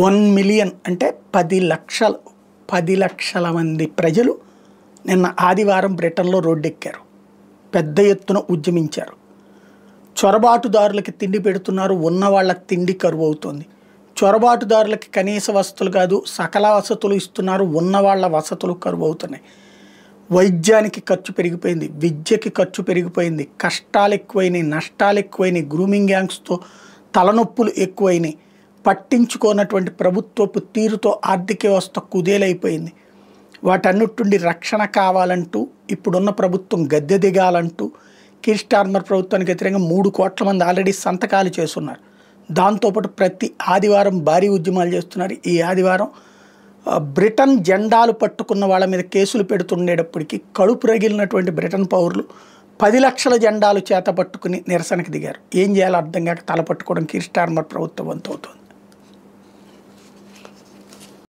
1,000,000 అంటే 10 లక్షల మంది ప్రజలు నిన్న ఆదివారం బ్రిటన్లో రోడ్డెక్కారు. పెద్ద ఎత్తున ఉద్యమించారు. చొరబాటుదారులకి తిండి పెడుతున్నారు, ఉన్న వాళ్ళ తిండి కరువు అవుతుంది. చొరబాటుదారులకి కనీస వసతులు కాదు సకల వసతులు ఇస్తున్నారు, ఉన్న వాళ్ళ వసతులు కరువు అవుతున్నాయి. వైద్యానికి ఖర్చు పెరిగిపోయింది, విద్యకి ఖర్చు పెరిగిపోయింది, కష్టాలు ఎక్కువైనాయి, నష్టాలు ఎక్కువైనాయి, గ్రూమింగ్ గ్యాంగ్స్తో తలనొప్పులు ఎక్కువైనాయి. పట్టించుకోనటువంటి ప్రభుత్వపు తీరుతో ఆర్థిక వ్యవస్థ కుదేలైపోయింది. వాటన్నిటి రక్షణ కావాలంటూ ఇప్పుడున్న ప్రభుత్వం గద్దె దిగాలంటూ కీర్ స్టార్మర్ ప్రభుత్వానికి వ్యతిరేకంగా 3 కోట్ల మంది ఆల్రెడీ సంతకాలు చేస్తున్నారు. దాంతోపాటు ప్రతి ఆదివారం భారీ ఉద్యమాలు చేస్తున్నారు. ఈ ఆదివారం బ్రిటన్ జెండాలు పట్టుకున్న వాళ్ళ మీద కేసులు పెడుతుండేటప్పటికీ కడుపు రగిలినటువంటి బ్రిటన్ పౌరులు 10 లక్షల జెండాలు చేత పట్టుకుని నిరసనకు దిగారు. ఏం చేయాలో అర్థం కాక తల పట్టుకోవడం కీర్ స్టార్మర్ ప్రభుత్వం వంతవుతోంది.